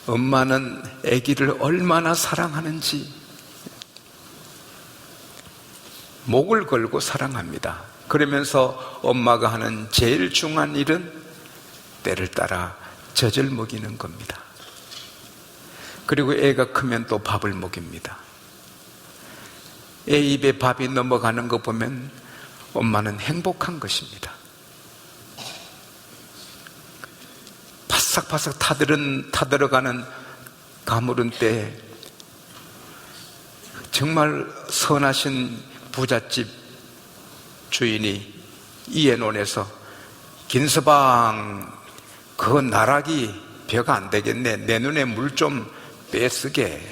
엄마는 아기를 얼마나 사랑하는지 목을 걸고 사랑합니다. 그러면서 엄마가 하는 제일 중요한 일은 때를 따라 젖을 먹이는 겁니다. 그리고 애가 크면 또 밥을 먹입니다. 애 입에 밥이 넘어가는 거 보면 엄마는 행복한 것입니다. 바삭바삭 타들어가는 가물은 때 정말 선하신 부잣집 주인이 이에논에서 긴서방 그 나락이 벼가 안 되겠네, 내 눈에 물 좀 빼쓰게.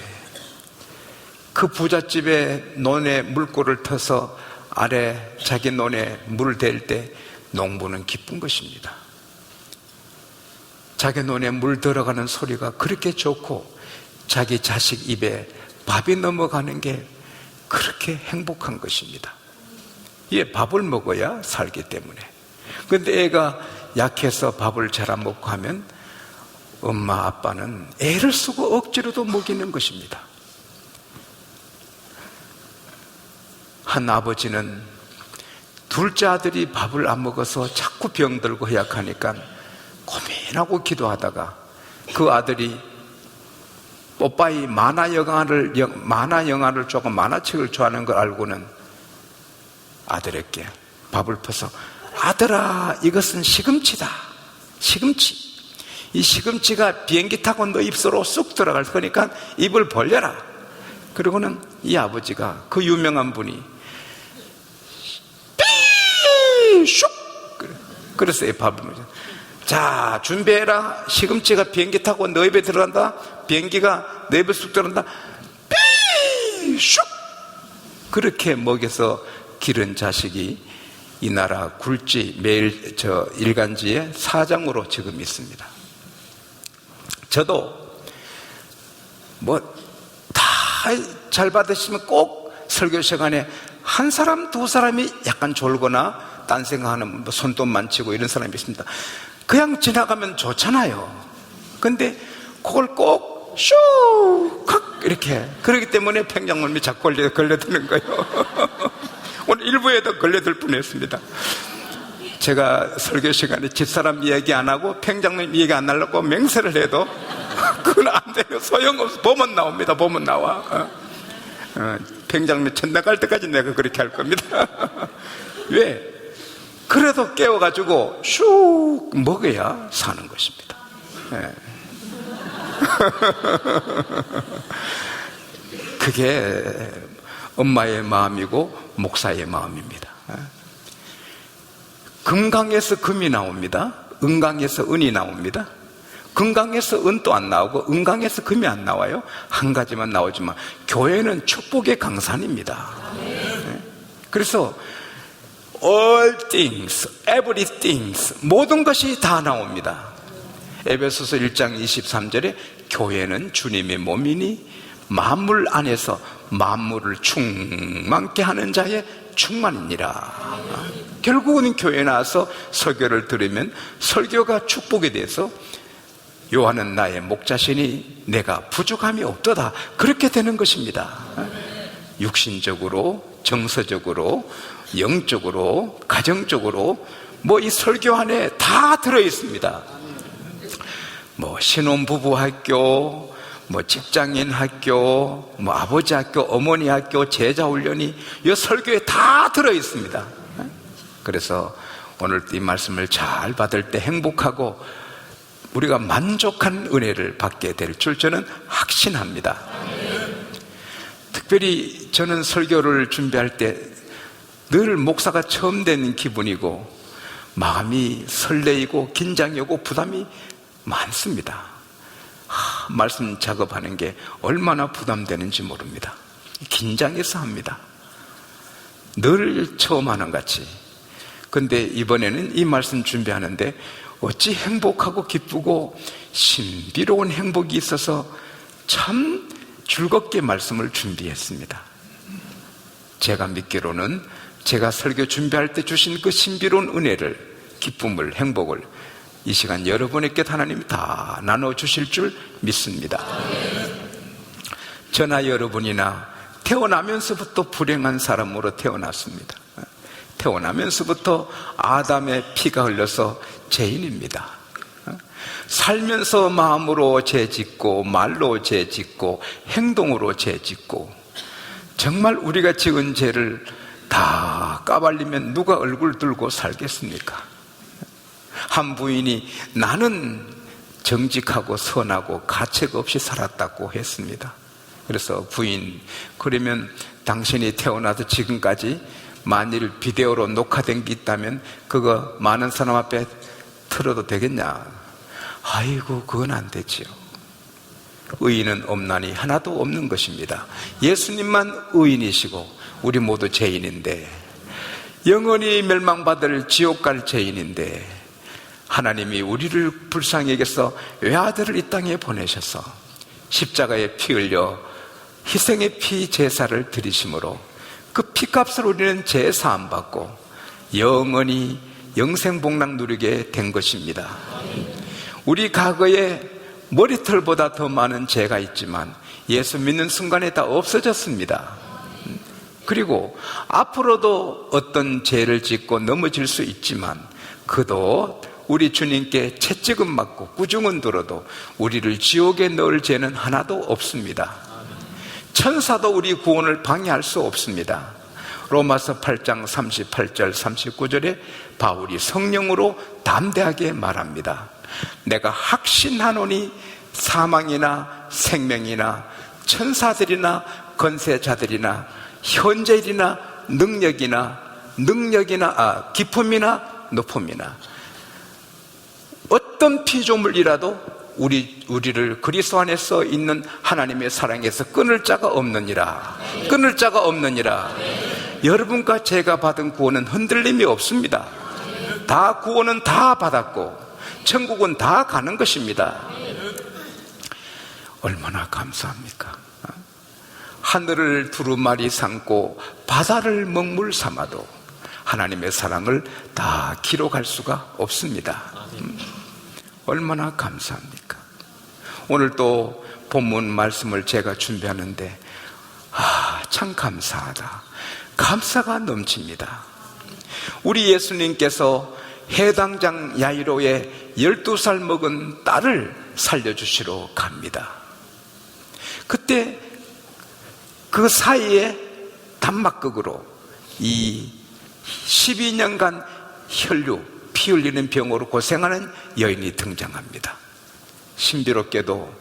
그 부잣집의 논에 물꼬를 터서 아래 자기 논에 물을 댈 때 농부는 기쁜 것입니다. 자기 논에 물 들어가는 소리가 그렇게 좋고 자기 자식 입에 밥이 넘어가는 게 그렇게 행복한 것입니다. 얘 밥을 먹어야 살기 때문에. 그런데 애가 약해서 밥을 잘 안 먹고 하면 엄마 아빠는 애를 쓰고 억지로도 먹이는 것입니다. 한 아버지는 둘째 아들이 밥을 안 먹어서 자꾸 병들고 허약하니까 고민하고 기도하다가 그 아들이 뽀빠이 만화 영화를 조금 만화책을 좋아하는 걸 알고는 아들에게 밥을 퍼서 아들아, 이것은 시금치다. 시금치. 이 시금치가 비행기 타고 너 입속으로 쑥 들어갈 거니까 입을 벌려라. 그리고는 이 아버지가 그 유명한 분이 슉! 그래서 이 밥을 먹죠. 자, 준비해라. 시금치가 비행기 타고 너 입에 들어간다. 비행기가 너 입에 쑥 들어간다. 슉! 그렇게 먹여서 기른 자식이 이 나라 굴지 매일 일간지의 사장으로 지금 있습니다. 저도 뭐 다 잘 받으시면 꼭 설교 시간에 한 사람 두 사람이 약간 졸거나 딴 생각하는 뭐 손톱만 치고 이런 사람이 있습니다. 그냥 지나가면 좋잖아요. 근데 그걸 꼭 슉 이렇게, 그렇기 때문에 평장님이 자꾸 걸려드는 거예요. 오늘 일부에도 걸려들 뻔했습니다. 제가 설교 시간에 집사람 이야기 안 하고 평장님 이야기 안 하려고 맹세를 해도 그건 안 돼요. 소용없어. 보면 나옵니다. 보면 나와. 평장님 천당 갈 때까지 내가 그렇게 할 겁니다. 왜? 그래도 깨워가지고 슉 먹어야 사는 것입니다. 그게 엄마의 마음이고 목사의 마음입니다. 금강에서 금이 나옵니다. 은강에서 은이 나옵니다. 금강에서 은도 안 나오고 은강에서 금이 안 나와요. 한 가지만 나오지만 교회는 축복의 강산입니다. 그래서 all things, everything, 모든 것이 다 나옵니다. 에베소서 1장 23절에 교회는 주님의 몸이니 만물 안에서 만물을 충만케 하는 자의 충만이니라. 결국은 교회에 나와서 설교를 들으면 설교가 축복이 돼서 요한은 나의 목자시니 내가 부족함이 없도다, 그렇게 되는 것입니다. 육신적으로, 정서적으로, 영적으로, 가정적으로 뭐 이 설교 안에 다 들어있습니다. 뭐 신혼부부 학교, 뭐 직장인 학교, 뭐 아버지 학교, 어머니 학교, 제자 훈련이 이 설교에 다 들어있습니다. 그래서 오늘 이 말씀을 잘 받을 때 행복하고 우리가 만족한 은혜를 받게 될 줄 저는 확신합니다. 특별히 저는 설교를 준비할 때 늘 목사가 처음 된 기분이고 마음이 설레이고 긴장이 오고 부담이 많습니다. 말씀 작업하는 게 얼마나 부담되는지 모릅니다. 긴장해서 합니다. 늘 처음 하는 같이. 근데 이번에는 이 말씀 준비하는데 어찌 행복하고 기쁘고 신비로운 행복이 있어서 참 즐겁게 말씀을 준비했습니다. 제가 믿기로는 제가 설교 준비할 때 주신 그 신비로운 은혜를, 기쁨을, 행복을 이 시간 여러분에게 하나님이 다 나눠주실 줄 믿습니다. 저나 여러분이나 태어나면서부터 불행한 사람으로 태어났습니다. 태어나면서부터 아담의 피가 흘러서 죄인입니다. 살면서 마음으로 죄짓고 말로 죄짓고 행동으로 죄짓고, 정말 우리가 지은 죄를 다 까발리면 누가 얼굴 들고 살겠습니까? 한 부인이 나는 정직하고 선하고 가책 없이 살았다고 했습니다. 그래서 부인, 그러면 당신이 태어나서 지금까지 만일 비디오로 녹화된 게 있다면 그거 많은 사람 앞에 틀어도 되겠냐? 아이고, 그건 안 되지요. 의인은 없나니 하나도 없는 것입니다. 예수님만 의인이시고 우리 모두 죄인인데, 영원히 멸망받을 지옥 갈 죄인인데, 하나님이 우리를 불쌍히 여겨서 외아들을 이 땅에 보내셔서 십자가에 피 흘려 희생의 피 제사를 드리심으로 그 피값을 우리는 죄 사함 받고 영원히 영생복락 누리게 된 것입니다. 우리 과거에 머리털보다 더 많은 죄가 있지만 예수 믿는 순간에 다 없어졌습니다. 그리고 앞으로도 어떤 죄를 짓고 넘어질 수 있지만 그도 우리 주님께 채찍은 맞고 꾸중은 들어도 우리를 지옥에 넣을 죄는 하나도 없습니다. 천사도 우리 구원을 방해할 수 없습니다. 로마서 8장 38절 39절에 바울이 성령으로 담대하게 말합니다. 내가 확신하노니 사망이나 생명이나 천사들이나 권세자들이나 현재일이나 능력이나 깊음이나 높음이나 어떤 피조물이라도 우리를 그리스도 안에서 있는 하나님의 사랑에서 끊을 자가 없느니라. 끊을 자가 없느니라. 여러분과 제가 받은 구원은 흔들림이 없습니다. 다 구원은 다 받았고 천국은 다 가는 것입니다. 얼마나 감사합니까? 하늘을 두루마리 삼고 바다를 먹물 삼아도 하나님의 사랑을 다 기록할 수가 없습니다. 얼마나 감사합니까? 오늘 또 본문 말씀을 제가 준비하는데 참 감사하다. 감사가 넘칩니다. 우리 예수님께서 해당장 야이로의 12살 먹은 딸을 살려주시러 갑니다. 그때 그 사이에 단막극으로 이 12년간 혈류, 피 흘리는 병으로 고생하는 여인이 등장합니다. 신비롭게도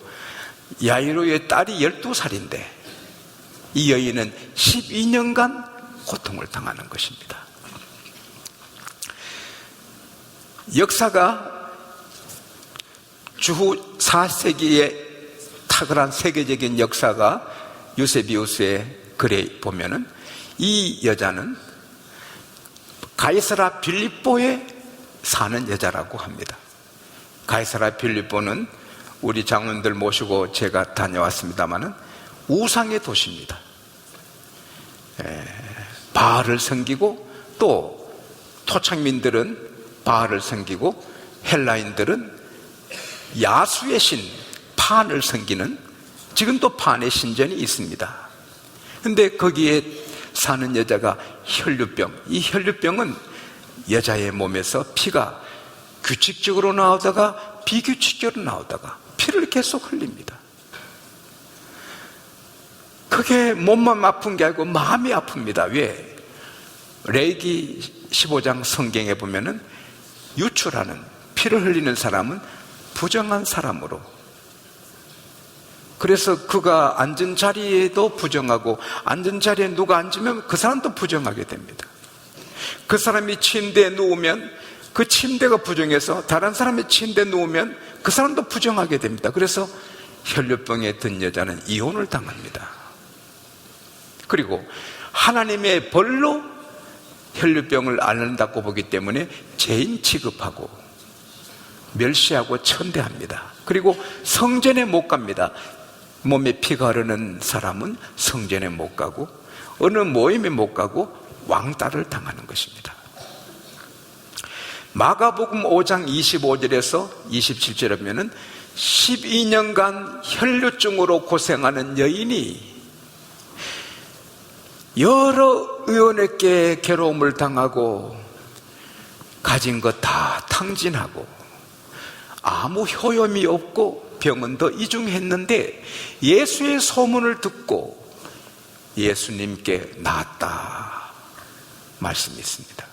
야이로의 딸이 12살인데 이 여인은 12년간 고통을 당하는 것입니다. 역사가 주후 4세기의 탁월한 세계적인 역사가 유세비우스의 글에 보면은 이 여자는 가이사라 빌립보에 사는 여자라고 합니다. 가이사라 빌립보는 우리 장로님들 모시고 제가 다녀왔습니다마는 우상의 도시입니다. 바알을 섬기고 또 토착민들은 바알을 섬기고 헬라인들은 야수의 신 판을 섬기는, 지금도 판의 신전이 있습니다. 그런데 거기에 사는 여자가 혈류병, 이 혈류병은 여자의 몸에서 피가 규칙적으로 나오다가 비규칙적으로 나오다가 피를 계속 흘립니다. 그게 몸만 아픈 게 아니고 마음이 아픕니다. 왜? 레위기 15장 성경에 보면은 유출하는, 피를 흘리는 사람은 부정한 사람으로, 그래서 그가 앉은 자리에도 부정하고 앉은 자리에 누가 앉으면 그 사람도 부정하게 됩니다. 그 사람이 침대에 누우면 그 침대가 부정해서 다른 사람의 침대에 누우면 그 사람도 부정하게 됩니다. 그래서 혈류병에 든 여자는 이혼을 당합니다. 그리고 하나님의 벌로 혈류병을 앓는다고 보기 때문에 죄인 취급하고 멸시하고 천대합니다. 그리고 성전에 못 갑니다. 몸에 피가 흐르는 사람은 성전에 못 가고 어느 모임에 못 가고 왕따를 당하는 것입니다. 마가복음 5장 25절에서 27절에 보면은 12년간 혈류증으로 고생하는 여인이 여러 의원에게 괴로움을 당하고 가진 것 다 탕진하고 아무 효험이 없고 병은 더 이중했는데 예수의 소문을 듣고 예수님께 나았다 말씀이 있습니다.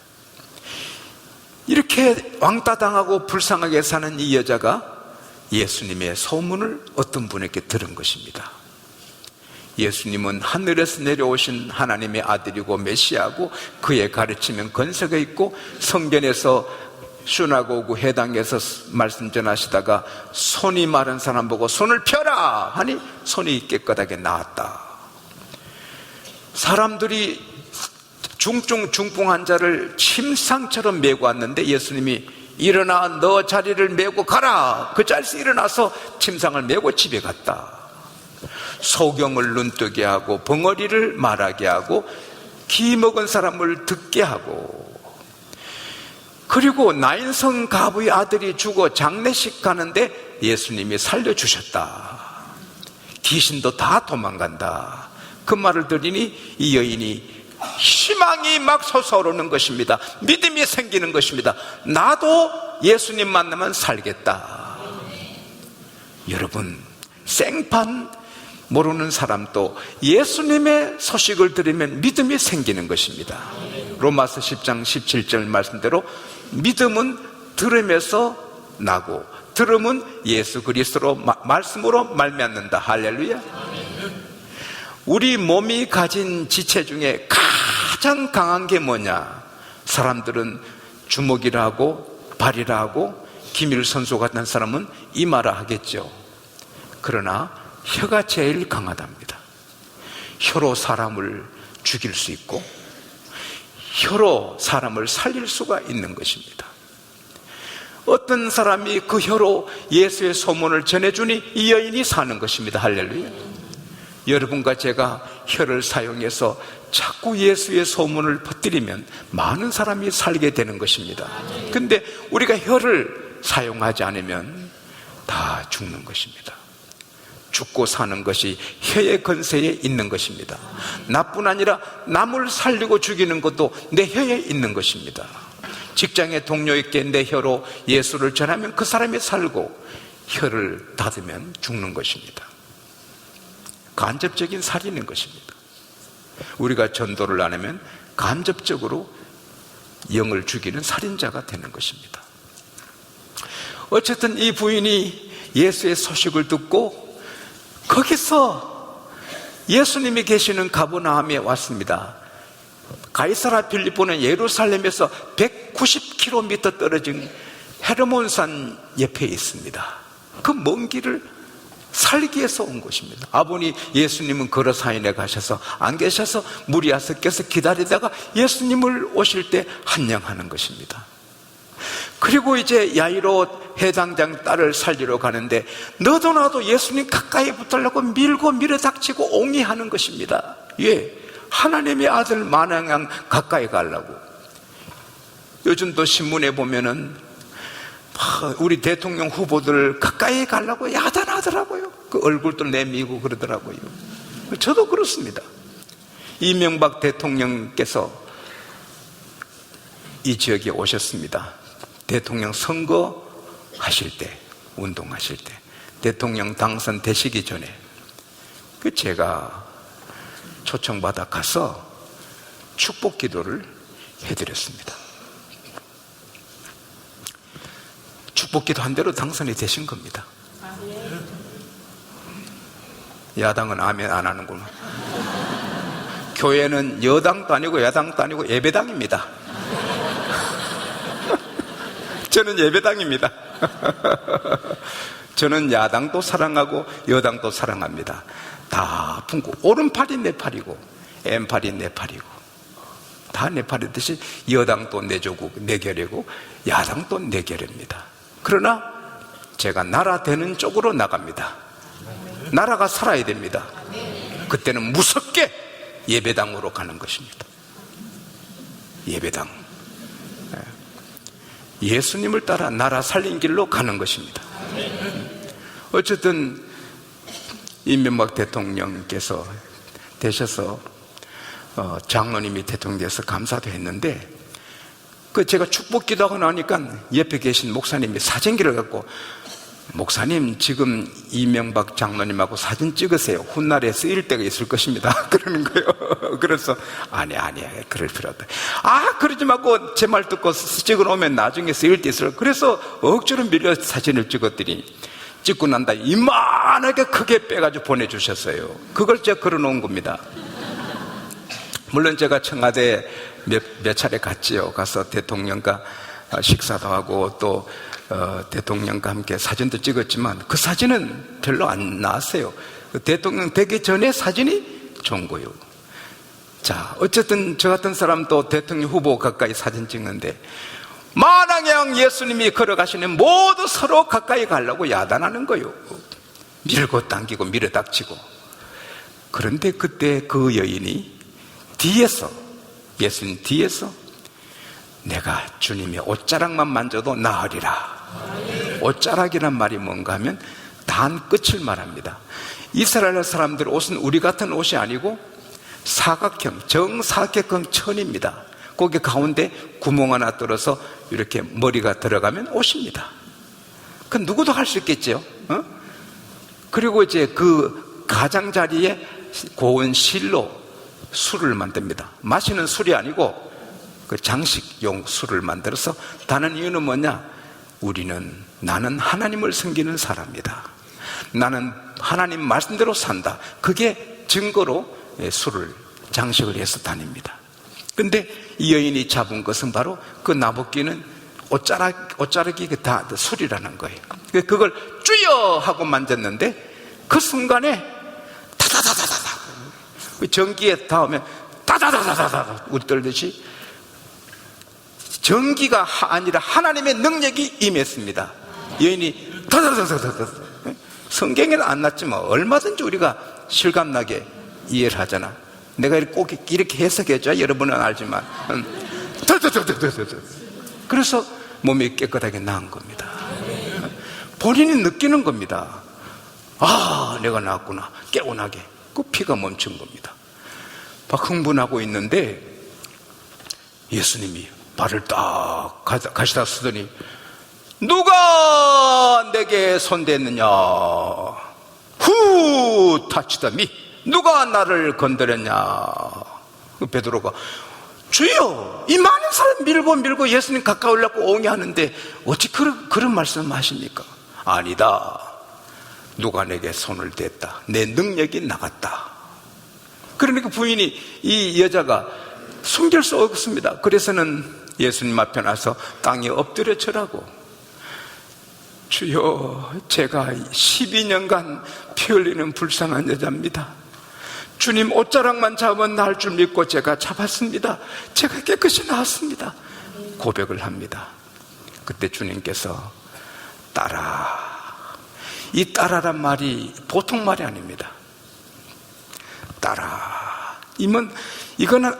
이렇게 왕따당하고 불쌍하게 사는 이 여자가 예수님의 소문을 어떤 분에게 들은 것입니다. 예수님은 하늘에서 내려오신 하나님의 아들이고 메시아고 그의 가르치면 건세가 있고 성전에서 슈나고그 회당에서 말씀 전하시다가 손이 마른 사람 보고 손을 펴라 하니 손이 깨끗하게 나았다. 사람들이 중풍 환자를 침상처럼 메고 왔는데 예수님이 일어나 너 자리를 메고 가라. 그 자리에서 일어나서 침상을 메고 집에 갔다. 소경을 눈뜨게 하고 벙어리를 말하게 하고 기 먹은 사람을 듣게 하고, 그리고 나인성 가부의 아들이 죽어 장례식 가는데 예수님이 살려주셨다. 귀신도 다 도망간다. 그 말을 들으니 이 여인이 희망이 막 솟아오르는 것입니다. 믿음이 생기는 것입니다. 나도 예수님 만나면 살겠다. 여러분, 생판 모르는 사람도 예수님의 소식을 들으면 믿음이 생기는 것입니다. 로마서 10장 17절 말씀대로 믿음은 들음에서 나고 들음은 예수 그리스도로 말씀으로 말미암는다. 할렐루야. 우리 몸이 가진 지체 중에 가장 강한 게 뭐냐? 사람들은 주먹이라 하고 발이라 하고 김일선수 같은 사람은 이마라 하겠죠. 그러나 혀가 제일 강하답니다. 혀로 사람을 죽일 수 있고 혀로 사람을 살릴 수가 있는 것입니다. 어떤 사람이 그 혀로 예수의 소문을 전해주니 이 여인이 사는 것입니다. 할렐루야. 여러분과 제가 혀를 사용해서 자꾸 예수의 소문을 퍼뜨리면 많은 사람이 살게 되는 것입니다. 근데 우리가 혀를 사용하지 않으면 다 죽는 것입니다. 죽고 사는 것이 혀의 건세에 있는 것입니다. 나뿐 아니라 남을 살리고 죽이는 것도 내 혀에 있는 것입니다. 직장의 동료에게 내 혀로 예수를 전하면 그 사람이 살고, 혀를 닫으면 죽는 것입니다. 간접적인 살인인 것입니다. 우리가 전도를 안 하면 간접적으로 영을 죽이는 살인자가 되는 것입니다. 어쨌든 이 부인이 예수의 소식을 듣고 거기서 예수님이 계시는 가버나움에 왔습니다. 가이사라 빌립보는 예루살렘에서 190km 떨어진 헤르몬산 옆에 있습니다. 그 먼 길을 살기 위해서 온 것입니다. 아버님 예수님은 걸어 사인에 가셔서 안 계셔서 무리 6개서 기다리다가 예수님을 오실 때 환영하는 것입니다. 그리고 이제 야이로 회당장 딸을 살리러 가는데 너도 나도 예수님 가까이 붙으려고 밀고 밀어닥치고 옹이하는 것입니다. 예, 하나님의 아들 마냥양 가까이 가려고. 요즘도 신문에 보면은 우리 대통령 후보들 가까이 가려고 야단하더라고요. 그 얼굴도 내미고 그러더라고요. 저도 그렇습니다. 이명박 대통령께서 이 지역에 오셨습니다. 대통령 선거 하실 때, 운동하실 때, 대통령 당선되시기 전에 제가 초청받아 가서 축복 기도를 해드렸습니다. 축복 기도 한 대로 당선이 되신 겁니다. 야당은 아멘 안 하는구나. 교회는 여당도 아니고 야당도 아니고 예배당입니다. 저는 예배당입니다. 저는 야당도 사랑하고 여당도 사랑합니다. 다 품고 오른팔이 내 팔이고 왼팔이 내 팔이고 다 내 팔이듯이 여당도 내 조국 내 결이고 야당도 내 결입니다. 그러나 제가 나라 되는 쪽으로 나갑니다. 나라가 살아야 됩니다. 그때는 무섭게 예배당으로 가는 것입니다. 예배당. 예수님을 따라 나라 살린 길로 가는 것입니다. 어쨌든 이명박 대통령께서 되셔서 장로님이 대통령 돼서 감사도 했는데, 제가 축복 기도하고 나니까 옆에 계신 목사님이 사진기를 갖고, 목사님 지금 이명박 장로님하고 사진 찍으세요. 훗날에 쓰일 때가 있을 것입니다. 그러는 거예요. 그래서 아니야 그럴 필요 없다. 그러지 말고 제 말 듣고 찍어 놓으면 나중에 쓰일 때 있을. 그래서 억지로 밀려 사진을 찍었더니, 찍고 난 다음에 이만하게 크게 빼가지고 보내주셨어요. 그걸 제가 걸어놓은 겁니다. 물론 제가 청와대 몇 차례 갔지요. 가서 대통령과 식사도 하고 또 대통령과 함께 사진도 찍었지만 그 사진은 별로 안 나왔어요. 대통령 되기 전에 사진이 좋은 거예요. 자, 어쨌든 저 같은 사람도 대통령 후보 가까이 사진 찍는데, 만왕양 예수님이 걸어가시는 모두 서로 가까이 가려고 야단하는 거예요. 밀고 당기고 밀어닥치고. 그런데 그때 그 여인이 예수님 뒤에서 내가 주님의 옷자락만 만져도 나으리라. 옷자락이란 말이 뭔가 하면 단 끝을 말합니다. 이스라엘 사람들 옷은 우리 같은 옷이 아니고 사각형, 정사각형 천입니다. 거기 가운데 구멍 하나 뚫어서 이렇게 머리가 들어가면 옷입니다. 그 누구도 할 수 있겠죠. 그리고 이제 그 가장자리에 고운 실로 술을 만듭니다. 마시는 술이 아니고 그 장식용 술을 만들어서, 다는 이유는 뭐냐? 나는 하나님을 섬기는 사람이다. 나는 하나님 말씀대로 산다. 그게 증거로 술을 장식을 해서 다닙니다. 근데 이 여인이 잡은 것은 바로 그 나복기는 옷자락이 다 술이라는 거예요. 그걸 쭈여 하고 만졌는데 그 순간에 타다다다다다, 전기에 닿으면 따다다다다다 웃돌듯이 전기가 아니라 하나님의 능력이 임했습니다. 여인이 다다다다다다. 성경에는 안 났지만 얼마든지 우리가 실감나게 이해를 하잖아. 내가 꼭 이렇게 해석해줘야 여러분은 알지만, 그래서 몸이 깨끗하게 나은 겁니다. 본인이 느끼는 겁니다. 내가 나았구나. 깨어나게. 그 피가 멈춘 겁니다. 막 흥분하고 있는데 예수님이 발을 딱 가시다 쓰더니, 누가 내게 손댔느냐? Who touched me? 누가 나를 건드렸냐? 베드로가, 주여, 이 많은 사람 밀고 예수님 가까우려고 옹이하는데 어찌 그런 말씀을 하십니까? 아니다. 누가 내게 손을 댔다. 내 능력이 나갔다. 그러니까 부인이, 이 여자가 숨길 수 없습니다. 그래서는 예수님 앞에 나서 땅에 엎드려 절하고, 주여, 제가 12년간 피 흘리는 불쌍한 여자입니다. 주님 옷자락만 잡으면 나을 줄 믿고 제가 잡았습니다. 제가 깨끗이 나았습니다. 고백을 합니다. 그때 주님께서 따라, 이 따라란 말이 보통 말이 아닙니다. 따라, 이거는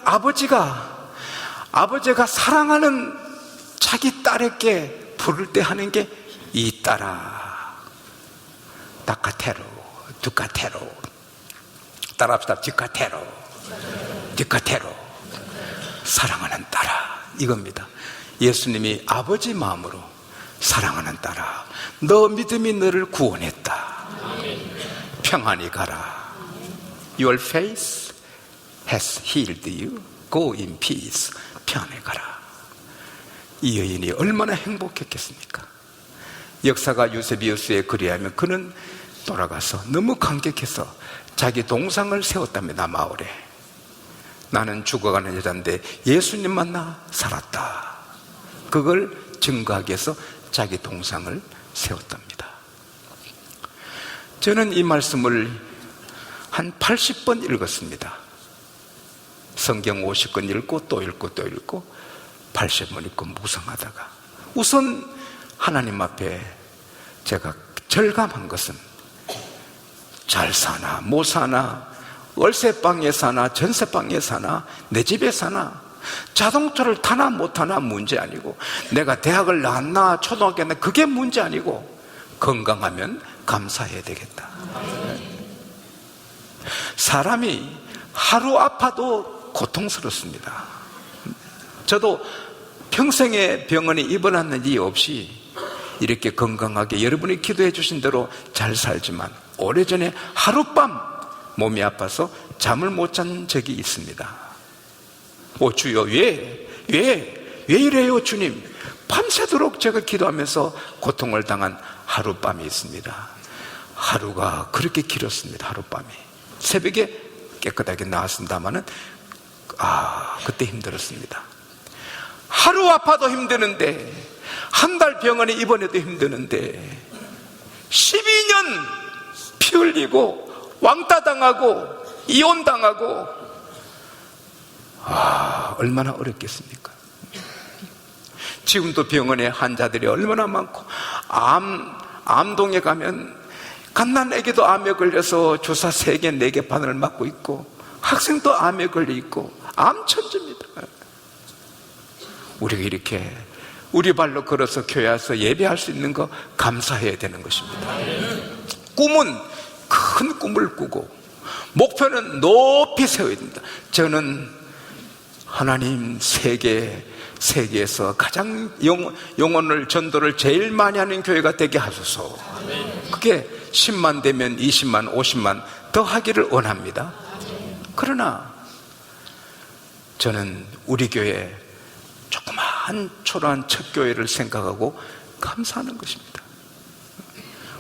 아버지가 사랑하는 자기 딸에게 부를 때 하는 게 이 따라, 다카테로, 두카테로, 따라합시다. 디카테로, 사랑하는 딸아, 이겁니다. 예수님이 아버지 마음으로 사랑하는 딸아, 너 믿음이 너를 구원했다. 평안히 가라. Your faith has healed you. Go in peace. 평안히 가라. 이 여인이 얼마나 행복했겠습니까? 역사가 유세비우스에 그리하면 그는 돌아가서 너무 감격해서 자기 동상을 세웠답니다. 마을에. 나는 죽어가는 여자인데 예수님 만나 살았다. 그걸 증거하기 위해서 자기 동상을 세웠답니다. 저는 이 말씀을 한 80번 읽었습니다. 성경 50권 읽고 또 읽고 80번 읽고 묵상하다가, 우선 하나님 앞에 제가 절감한 것은, 잘 사나 못 사나, 월세방에 사나 전세방에 사나 내 집에 사나 자동차를 타나 못하나 문제 아니고, 내가 대학을 나왔나 초등학교 나왔나 그게 문제 아니고, 건강하면 감사해야 되겠다. 사람이 하루 아파도 고통스럽습니다. 저도 평생에 병원에 입원한 일 없이 이렇게 건강하게 여러분이 기도해 주신 대로 잘 살지만, 오래전에 하룻밤 몸이 아파서 잠을 못 잔 적이 있습니다. 주여, 왜 이래요 주님? 밤새도록 제가 기도하면서 고통을 당한 하룻밤이 있습니다. 하루가 그렇게 길었습니다. 하룻밤이 새벽에 깨끗하게 나왔습니다마는 그때 힘들었습니다. 하루 아파도 힘드는데, 한 달 병원에 입원해도 힘드는데, 12년 피 흘리고 왕따 당하고 이혼 당하고, 얼마나 어렵겠습니까? 지금도 병원에 환자들이 얼마나 많고, 암동에 가면 갓난아기도 암에 걸려서 주사 3개 4개 바늘 맞고 있고, 학생도 암에 걸려 있고, 암천지입니다. 우리가 이렇게 우리 발로 걸어서 교회 와서 예배할 수 있는 거 감사해야 되는 것입니다. 꿈은 큰 꿈을 꾸고 목표는 높이 세워야 됩니다. 저는 하나님 세계에서 가장 영혼을 전도를 제일 많이 하는 교회가 되게 하소서. 그게 10만 되면 20만 50만 더 하기를 원합니다. 그러나 저는 우리 교회 조그마한 초라한 첫 교회를 생각하고 감사하는 것입니다.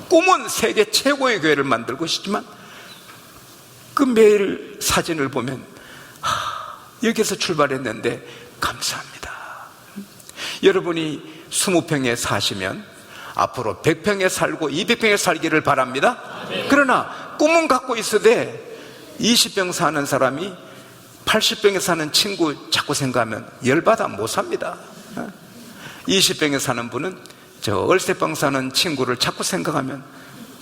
꿈은 세계 최고의 교회를 만들고 싶지만, 그 매일 사진을 보면 여기서 출발했는데 감사합니다. 여러분이 20평에 사시면 앞으로 100평에 살고 200평에 살기를 바랍니다. 그러나 꿈은 갖고 있어도 20평 사는 사람이 80평에 사는 친구 자꾸 생각하면 열받아 못 삽니다. 20평에 사는 분은 저 월세방 사는 친구를 자꾸 생각하면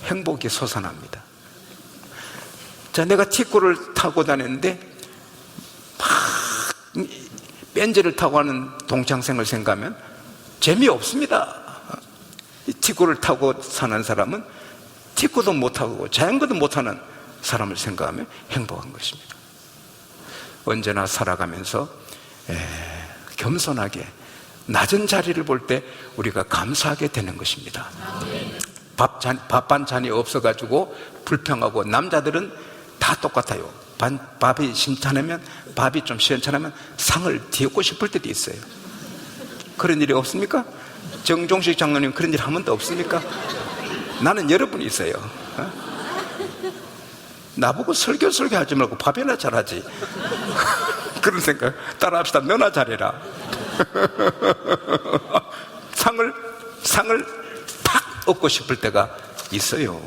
행복이 솟아납니다. 자, 내가 티코를 타고 다녔는데 막 벤츠를 타고 하는 동창생을 생각하면 재미없습니다. 티코를 타고 사는 사람은 티코도 못하고 자전거도 못하는 사람을 생각하면 행복한 것입니다. 언제나 살아가면서 겸손하게 낮은 자리를 볼 때 우리가 감사하게 되는 것입니다. 밥 반찬이 없어가지고 불평하고, 남자들은 다 똑같아요. 밥이 심찮으면, 밥이 좀 시원찮으면 상을 뒤엎고 싶을 때도 있어요. 그런 일이 없습니까? 정종식 장로님 그런 일 한 번도 없습니까? 나는 여러 분 있어요. 나보고 설교 하지 말고 밥이나 잘하지. 그런 생각 따라합시다. 너나 잘해라. 상을 팍 얻고 싶을 때가 있어요.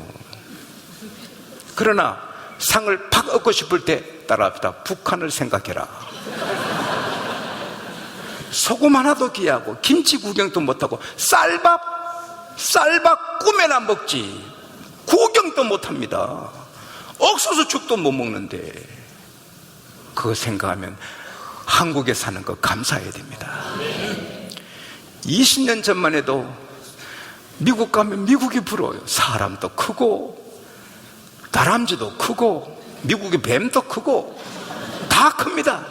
그러나 상을 팍 얻고 싶을 때 따라합시다. 북한을 생각해라. 소금 하나도 귀하고 김치 구경도 못하고 쌀밥 꿈에나 먹지 구경도 못합니다. 옥수수죽도 못 먹는데, 그거 생각하면 한국에 사는 거 감사해야 됩니다. 20년 전만 해도 미국 가면 미국이 부러워요. 사람도 크고 다람쥐도 크고 미국의 뱀도 크고 다 큽니다.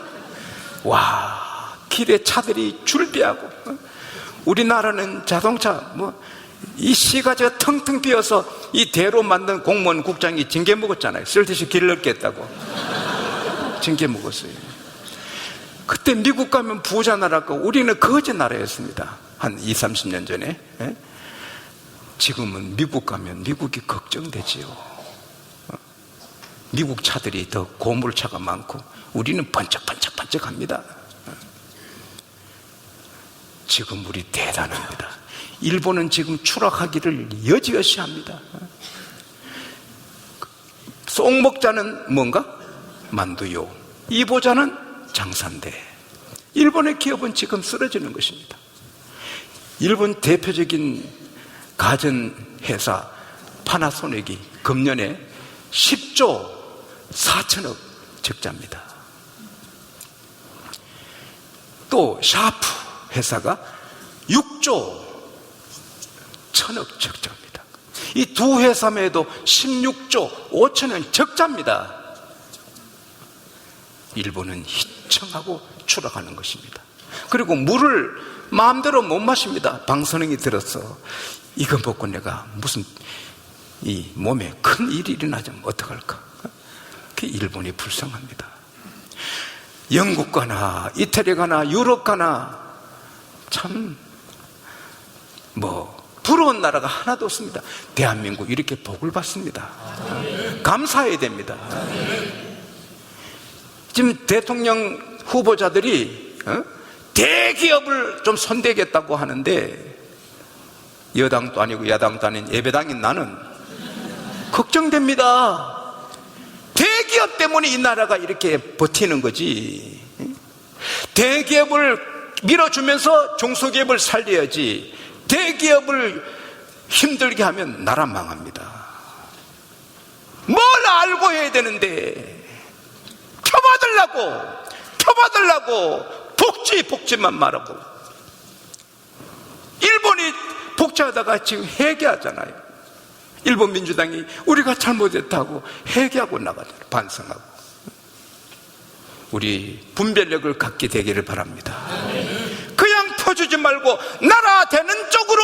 와, 길에 차들이 줄비하고, 우리나라는 자동차 이 씨가 저 텅텅 비어서 이 대로 만든 공무원 국장이 징계 먹었잖아요. 쓸데없이 길을 얻겠다고 징계 먹었어요. 그때 미국 가면 부자 나라고 우리는 거지 나라였습니다. 한 20, 30년 전에. 지금은 미국 가면 미국이 걱정되지요. 미국 차들이 더 고물차가 많고 우리는 번쩍번쩍번쩍합니다. 지금 우리 대단합니다. 일본은 지금 추락하기를 여지없이 합니다. 쏙먹자는 뭔가? 만두요. 이보자는 장산대. 일본의 기업은 지금 쓰러지는 것입니다. 일본 대표적인 가전회사 파나소닉이 금년에 10조 4천억 적자입니다. 또 샤프 회사가 6조 1,000억 적자입니다. 이 두 회사만 해도 16조 5천억 적자입니다. 일본은 희청하고 추락하는 것입니다. 그리고 물을 마음대로 못 마십니다. 방사능이 들어서 이거 먹고 내가 무슨 이 몸에 큰 일이 일어나자면 어떡할까? 그 일본이 불쌍합니다. 영국 가나 이태리 가나 유럽 가나 참 부러운 나라가 하나도 없습니다. 대한민국 이렇게 복을 받습니다. 감사해야 됩니다. 지금 대통령 후보자들이 대기업을 좀 손대겠다고 하는데 여당도 아니고 야당도 아닌 예배당인 나는 걱정됩니다. 대기업 때문에 이 나라가 이렇게 버티는 거지. 대기업을 밀어주면서 중소기업을 살려야지. 대기업을 힘들게 하면 나라 망합니다. 뭘 알고 해야 되는데 켜받으려고 복지만 말하고. 일본이 복지하다가 지금 회개하잖아요. 일본 민주당이 우리가 잘못했다고 회개하고 나가잖아요. 반성하고. 우리 분별력을 갖게 되기를 바랍니다. 그냥 퍼주지 말고 나라 되는 쪽으로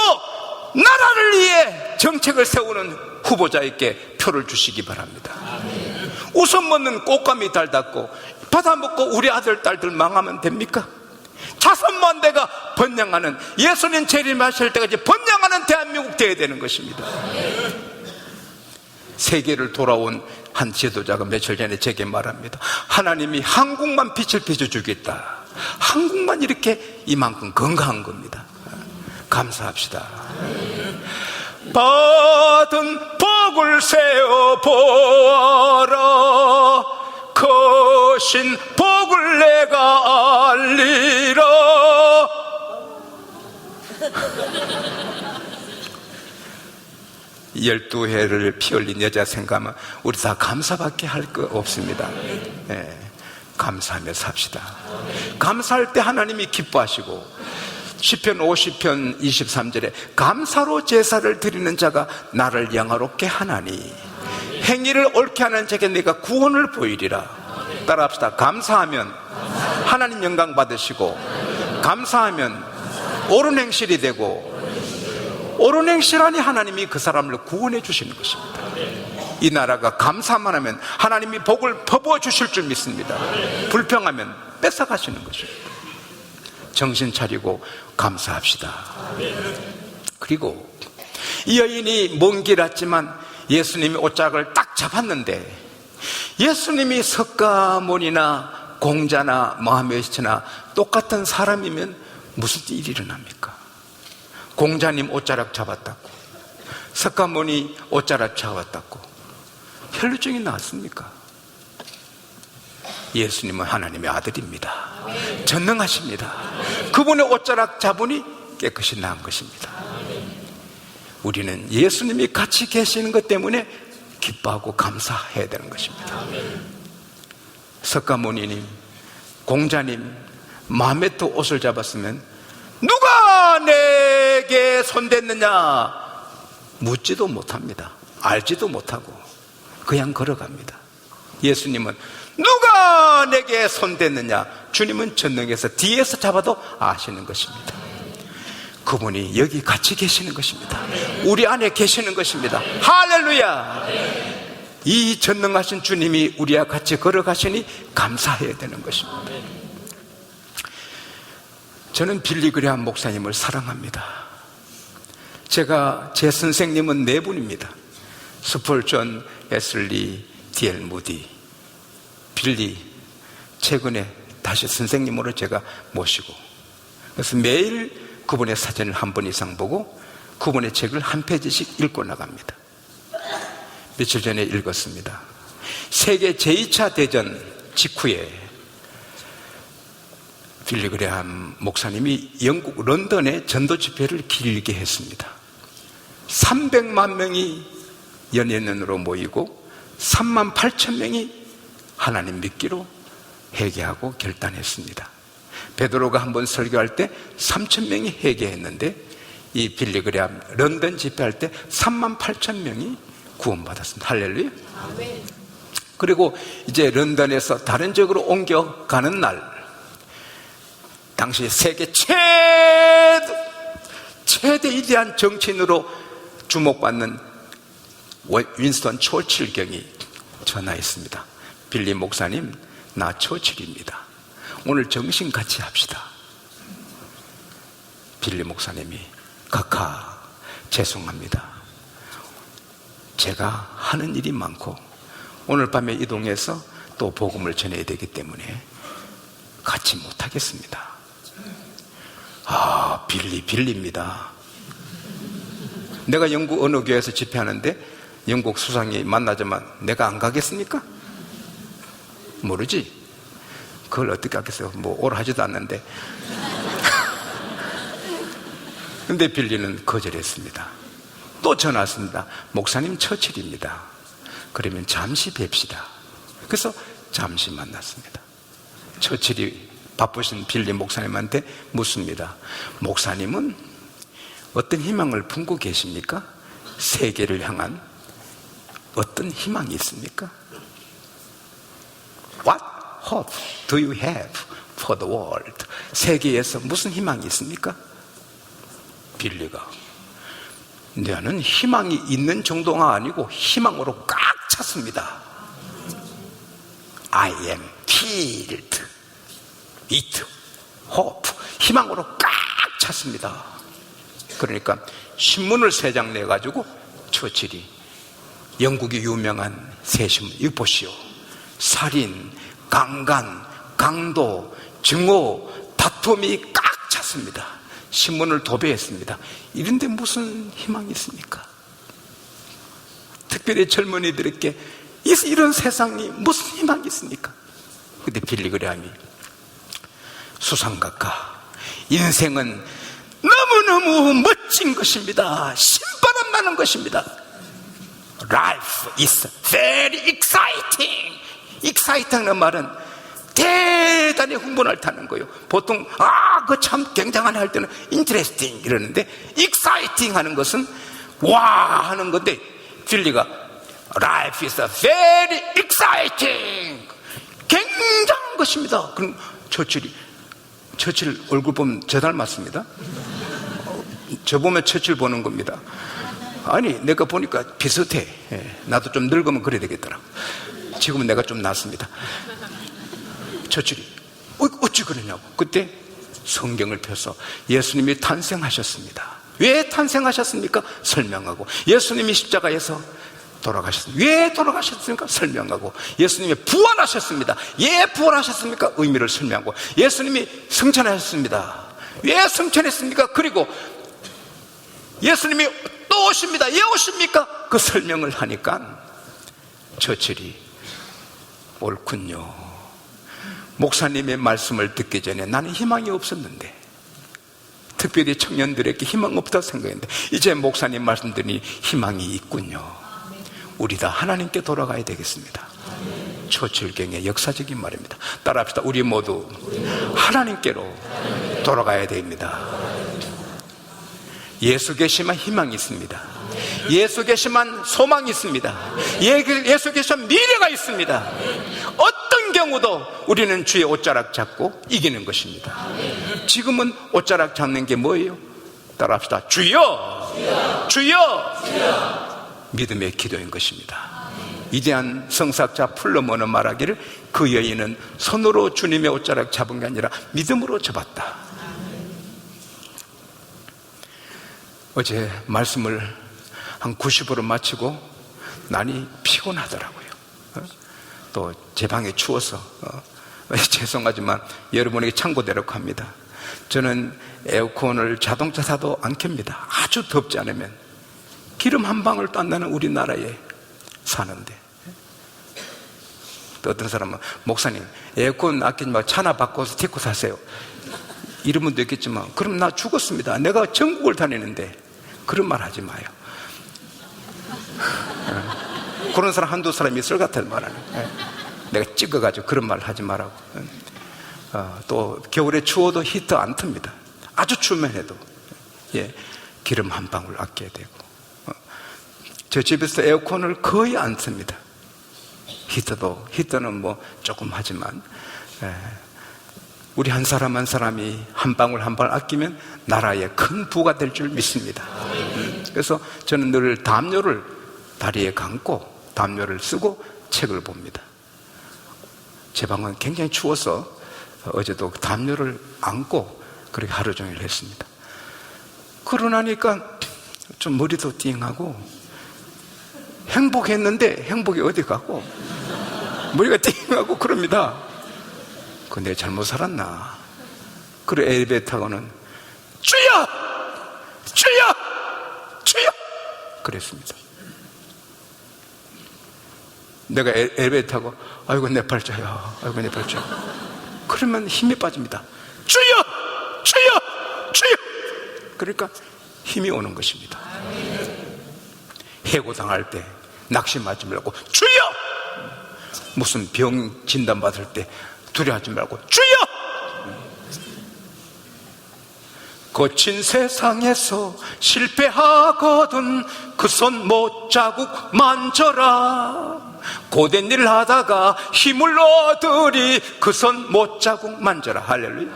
나라를 위해 정책을 세우는 후보자에게 표를 주시기 바랍니다. 우선 먹는 꽃감이 달답고 받아먹고 우리 아들 딸들 망하면 됩니까? 자선만 대가 번영하는, 예수님 재림하실 때까지 번영하는 대한민국 되어야 되는 것입니다. 세계를 돌아온 한 지도자가 며칠 전에 제게 말합니다. 하나님이 한국만 빛을 비춰주겠다. 한국만 이렇게 이만큼 건강한 겁니다. 감사합시다. 받은 복을 세어 보아라. 거신 복을 내가 알리라. 열두 해를 피 흘린 여자 생각하면 우리 다 감사밖에 할 거 없습니다. 네, 감사하며 삽시다. 감사할 때 하나님이 기뻐하시고, 시편 50편 23절에 감사로 제사를 드리는 자가 나를 영화롭게 하나니 행위를 옳게 하는 자에게 내가 구원을 보이리라. 따라합시다. 감사하면 하나님 영광 받으시고, 감사하면 옳은 행실이 되고, 옳은 행실하니 하나님이 그 사람을 구원해 주시는 것입니다. 이 나라가 감사만 하면 하나님이 복을 퍼부어 주실 줄 믿습니다. 불평하면 뺏어가시는 것입니다. 정신 차리고 감사합시다. 그리고 이 여인이 먼 길 왔지만 예수님이 옷자락을 딱 잡았는데, 예수님이 석가모니나 공자나 모하메스나 똑같은 사람이면 무슨 일이 일어납니까? 공자님 옷자락 잡았다고, 석가모니 옷자락 잡았다고 혈루증이 나왔습니까? 예수님은 하나님의 아들입니다. 전능하십니다. 그분의 옷자락 잡으니 깨끗이 나은 것입니다. 우리는 예수님이 같이 계시는 것 때문에 기뻐하고 감사해야 되는 것입니다. 석가모니님, 공자님 마메토 옷을 잡았으면 누가 내게 손댔느냐 묻지도 못합니다. 알지도 못하고 그냥 걸어갑니다. 예수님은 누가 내게 손댔느냐, 주님은 전능해서 뒤에서 잡아도 아시는 것입니다. 그분이 여기 같이 계시는 것입니다. 우리 안에 계시는 것입니다. 할렐루야. 이 전능하신 주님이 우리와 같이 걸어가시니 감사해야 되는 것입니다. 저는 빌리 그레함 목사님을 사랑합니다. 제 선생님은 네 분입니다. 스펄전, 웨슬리, D.L. 무디, 빌리. 최근에 다시 선생님으로 제가 모시고, 그래서 매일 그분의 사진을 한 번 이상 보고 그분의 책을 한 페이지씩 읽고 나갑니다. 며칠 전에 읽었습니다. 세계 제2차 대전 직후에 빌리 그레함 목사님이 영국 런던에 전도 집회를 길게 했습니다. 300만 명이 연예인으로 모이고 3만 8천 명이 하나님 믿기로 회개하고 결단했습니다. 베드로가 한번 설교할 때 3,000명이 회개했는데 이 빌리 그레함 런던 집회할 때 38,000명이 구원받았습니다. 할렐루야. 그리고 이제 런던에서 다른 지역으로 옮겨가는 날, 당시 세계 최대 위대한 정치인으로 주목받는 윈스턴 처칠 경이 전화했습니다. 빌리 목사님, 나 처칠입니다. 오늘 점심 같이 합시다. 빌리 목사님이 카카, 죄송합니다. 제가 하는 일이 많고 오늘 밤에 이동해서 또 복음을 전해야 되기 때문에 같이 못하겠습니다. 아, 빌리입니다. 내가 영국 어느 교회에서 집회하는데 영국 수상이 만나자면 내가 안 가겠습니까? 모르지. 그걸 어떻게 하겠어요? 뭐 오라 하지도 않는데. 근데 빌리는 거절했습니다. 또 전화 왔습니다. 목사님 처칠입니다. 그러면 잠시 뵙시다. 그래서 잠시 만났습니다. 처칠이 바쁘신 빌리 목사님한테 묻습니다. 목사님은 어떤 희망을 품고 계십니까? 세계를 향한 어떤 희망이 있습니까? What hope do you have for the world? 세계에서 무슨 희망이 있습니까? 빌리가, 나는 희망이 있는 정도가 아니고 희망으로 꽉 찼습니다. I am filled with hope. 희망으로 꽉 찼습니다. 그러니까 신문을 3장 내가지고 처칠이 영국의 유명한 새신문, 이거 보시오. 살인, 강간, 강도, 증오, 다툼이 꽉 찼습니다. 신문을 도배했습니다. 이런데 무슨 희망이 있습니까? 특별히 젊은이들에게 이런 세상이 무슨 희망이 있습니까? 근데 빌리 그레함이, 수상각하, 인생은 너무너무 멋진 것입니다. 신바람 나는 것입니다. Life is very exciting. exciting는 말은 대단히 흥분을 타는 거예요. 보통 그거 참 굉장하네 할 때는 interesting 이러는데, exciting 하는 것은 와 하는 건데, 빌리가 Life is very exciting, 굉장한 것입니다. 그럼 처칠 얼굴 보면 저 닮았습니다. 저 보면 처칠 보는 겁니다. 아니, 내가 보니까 비슷해. 나도 좀 늙으면 그래야 되겠더라. 지금은 내가 좀 낫습니다. 처칠이 어찌 그러냐고. 그때 성경을 펴서 예수님이 탄생하셨습니다. 왜 탄생하셨습니까? 설명하고, 예수님이 십자가에서 돌아가셨습니다. 왜 돌아가셨습니까? 설명하고, 예수님이 부활하셨습니다. 왜 부활하셨습니까? 의미를 설명하고, 예수님이 승천하셨습니다. 왜 승천했습니까? 그리고 예수님이 또 오십니다. 왜 오십니까? 그 설명을 하니까 처칠이 옳군요. 목사님의 말씀을 듣기 전에 나는 희망이 없었는데, 특별히 청년들에게 희망 없다 생각했는데, 이제 목사님 말씀 들으니 희망이 있군요. 우리 다 하나님께 돌아가야 되겠습니다. 처칠경의 역사적인 말입니다. 따라합시다. 우리 모두 하나님께로 돌아가야 됩니다. 예수 계시면 희망이 있습니다. 예수 계시면 소망이 있습니다. 예수 계시면 미래가 있습니다. 어떤 경우도 우리는 주의 옷자락 잡고 이기는 것입니다. 지금은 옷자락 잡는 게 뭐예요? 따라합시다. 주여, 주여. 믿음의 기도인 것입니다. 위대한 성사자 플러머는 말하기를, 그 여인은 손으로 주님의 옷자락 잡은 게 아니라 믿음으로 잡았다. 어제 말씀을 한 90으로 마치고 나니 피곤하더라고요. 또 제 방에 추워서 죄송하지만 여러분에게 참고대로 합니다. 저는 에어컨을 자동차 사도 안 켭니다. 아주 덥지 않으면. 기름 한 방울도 안 나는 우리나라에 사는데, 또 어떤 사람은 목사님 에어컨 아끼지 말고 차나 바꿔서 티코 사세요, 이런 분도 있겠지만, 그럼 나 죽었습니다. 내가 전국을 다니는데. 그런 말 하지 마요. 그런 사람 한두 사람이 있을 것 같아서 말하는. 내가 찍어가지고 그런 말 하지 말라고. 또 겨울에 추워도 히터 안 틉니다. 아주 추우면 해도 기름 한 방울 아껴야 되고, 저 집에서 에어컨을 거의 안 씁니다. 히터는 뭐 조금 하지만, 우리 한 사람 한 사람이 한 방울 한 방울 아끼면 나라에 큰 부가 될 줄 믿습니다. 그래서 저는 늘 담요를 다리에 감고 담요를 쓰고 책을 봅니다. 제 방은 굉장히 추워서 어제도 담요를 안고 그렇게 하루 종일 했습니다. 그러고 나니까 좀 머리도 띵하고, 행복했는데 행복이 어디 가고 머리가 띵하고 그럽니다. 근데 잘못 살았나? 그래 엘리베이터는 주여! 주여! 주여! 그랬습니다. 내가 엘리베이터고 아이고 내 팔자야, 아이고 내 팔자, 그러면 힘이 빠집니다. 주여! 주여! 주여! 그러니까 힘이 오는 것입니다. 해고당할 때, 낚시 맞지 말고 주여! 무슨 병 진단 받을 때 두려워하지 말고 주여! 거친 세상에서 실패하거든 그 손 못자국 만져라. 고된 일 하다가 힘을 얻으리 그 손 못자국 만져라. 할렐루야.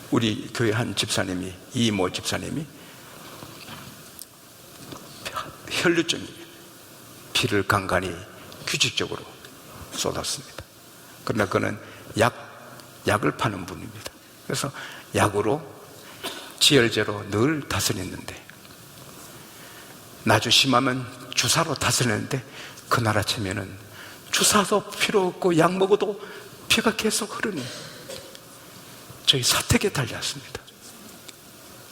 우리 교회 한 집사님이, 이모 집사님이 혈류증이에요. 피를 간간히 규칙적으로 쏟았습니다. 그러나 그는 약을 파는 분입니다. 그래서 약으로 지혈제로 늘 다스렸는데, 나주 심하면 주사로 다스렸는데, 그날 아침에는 주사도 필요 없고 약 먹어도 피가 계속 흐르니 저희 사택에 달려왔습니다.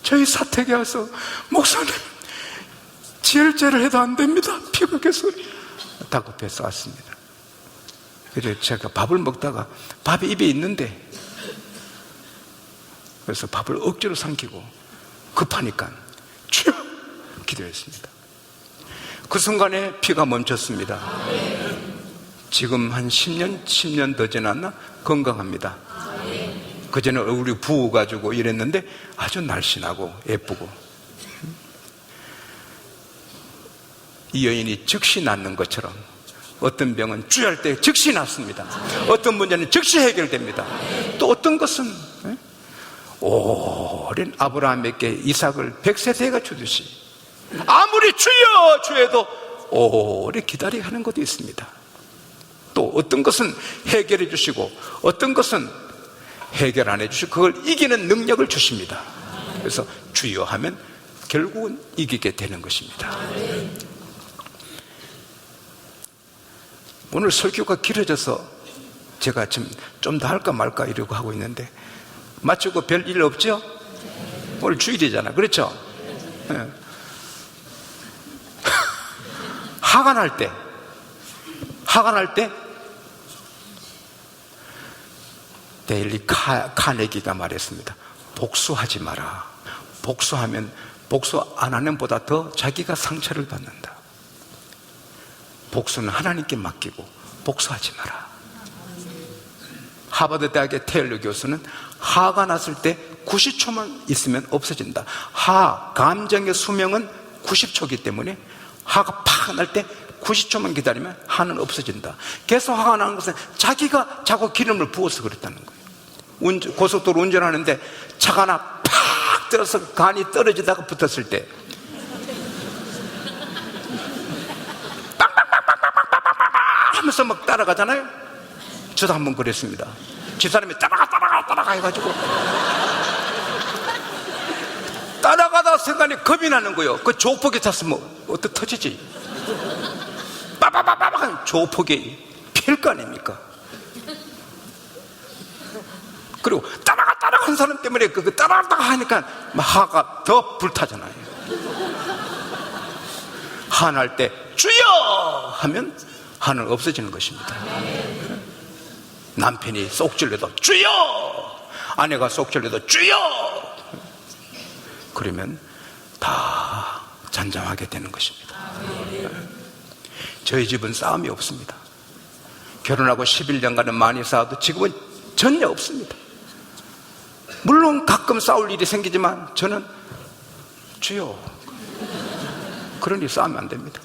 저희 사택에 와서 목사님 지혈제를 해도 안 됩니다, 피가 계속 다급해서 왔습니다. 그래서 제가 밥을 먹다가 밥이 입에 있는데, 그래서 밥을 억지로 삼키고 급하니까 주여 기도했습니다. 그 순간에 피가 멈췄습니다. 지금 한 10년 더 지났나? 건강합니다. 그전에 얼굴이 부어가지고 이랬는데 아주 날씬하고 예쁘고, 이 여인이 즉시 낫는 것처럼 어떤 병은 주의할 때 즉시 낫습니다. 어떤 문제는 즉시 해결됩니다. 또 어떤 것은 오랜 아브라함에게 이삭을 100세대가 주듯이 아무리 주여 주여도 오래 기다리게 하는 것도 있습니다. 또 어떤 것은 해결해 주시고 어떤 것은 해결 안 해주시고 그걸 이기는 능력을 주십니다. 그래서 주여 하면 결국은 이기게 되는 것입니다. 오늘 설교가 길어져서 제가 좀 더 할까 말까 이러고 하고 있는데, 마치고 별 일 없죠? 오늘 주일이잖아, 그렇죠? 네. 하관할 때 데일리 카네기가 말했습니다. 복수하지 마라. 복수하면 복수 안 하는 보다 더 자기가 상처를 받는다. 복수는 하나님께 맡기고 복수하지 마라. 하버드 대학의 테일러 교수는 화가 났을 때 90초만 있으면 없어진다. 감정의 수명은 90초이기 때문에 화가 팍 날 때 90초만 기다리면 화는 없어진다. 계속 화가 나는 것은 자기가 자꾸 기름을 부어서 그랬다는 거예요. 고속도로 운전하는데 차가 하나 팍 들어서 간이 떨어지다가 붙었을 때 빵빵빵빵빵빵빵빵 하면서 막 따라가잖아요. 저도 한번 그랬습니다. 집사람이 따라가 해가지고 따라가다 순간에 겁이 나는 거예요. 그 조폭에 탔으면 어떻게 터지지? 빠바바바바 조폭에 필 거 아닙니까? 그리고 따라가 한 사람 때문에 그 따라가 하니까 화가 더 불타잖아요. 화날 때 주여 하면 화는 없어지는 것입니다. 남편이 쏙질려도 주여, 아내가 쏙질려도 주여, 그러면 다 잔잔하게 되는 것입니다. 저희 집은 싸움이 없습니다. 결혼하고 11년간은 많이 싸워도 지금은 전혀 없습니다. 물론 가끔 싸울 일이 생기지만 저는 주여, 그런 일 싸우면 안 됩니다.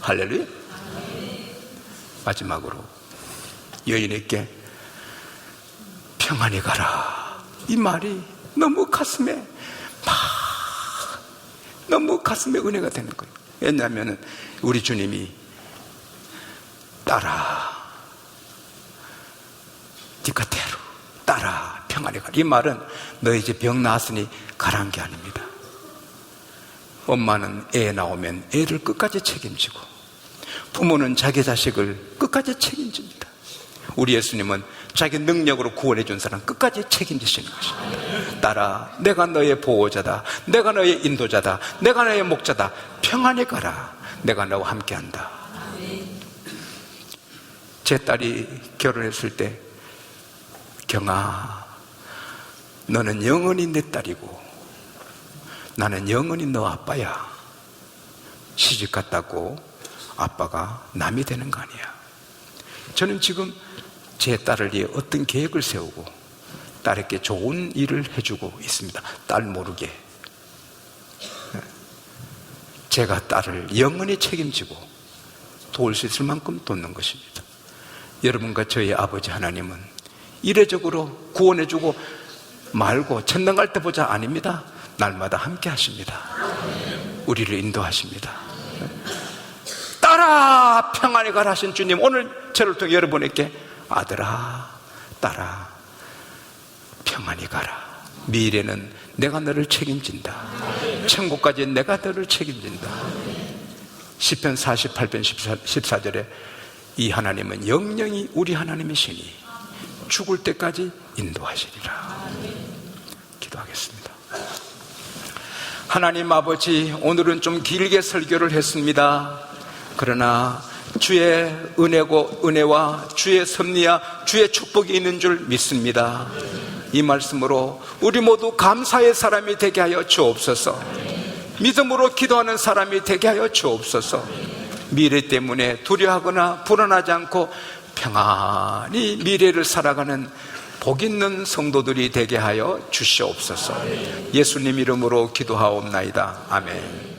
할렐루야. 마지막으로 여인에게 평안히 가라, 이 말이 너무 가슴에 은혜가 되는 거예요. 왜냐하면 우리 주님이 따라 디카테루, 따라 평안히 가라, 이 말은 너 이제 병 나았으니 가라는 게 아닙니다. 엄마는 애 나오면 애를 끝까지 책임지고, 부모는 자기 자식을 끝까지 책임집니다. 우리 예수님은 자기 능력으로 구원해 준 사람 끝까지 책임지시는 것입니다. 딸아, 내가 너의 보호자다, 내가 너의 인도자다, 내가 너의 목자다, 평안히 가라, 내가 너와 함께한다. 제 딸이 결혼했을 때, 경아, 너는 영원히 내 딸이고 나는 영원히 너 아빠야. 시집 갔다고 아빠가 남이 되는 거 아니야. 저는 지금 제 딸을 위해 어떤 계획을 세우고 딸에게 좋은 일을 해주고 있습니다. 딸 모르게. 제가 딸을 영원히 책임지고 도울 수 있을 만큼 돕는 것입니다. 여러분과 저희 아버지 하나님은 이례적으로 구원해주고 말고 천당 갈 때 보자 아닙니다. 날마다 함께 하십니다. 우리를 인도하십니다. 딸아, 평안히 가라 하신 주님, 오늘 저를 통해 여러분에게 아들아, 딸아, 평안히 가라. 미래는 내가 너를 책임진다. 천국까지 내가 너를 책임진다. 시편 48편 14절에 이 하나님은 영영이 우리 하나님이시니 죽을 때까지 인도하시리라. 기도하겠습니다. 하나님 아버지, 오늘은 좀 길게 설교를 했습니다. 그러나 주의 은혜와 주의 섭리와 주의 축복이 있는 줄 믿습니다. 이 말씀으로 우리 모두 감사의 사람이 되게 하여 주옵소서. 믿음으로 기도하는 사람이 되게 하여 주옵소서. 미래 때문에 두려워하거나 불안하지 않고 평안히 미래를 살아가는 복 있는 성도들이 되게 하여 주시옵소서. 예수님 이름으로 기도하옵나이다. 아멘.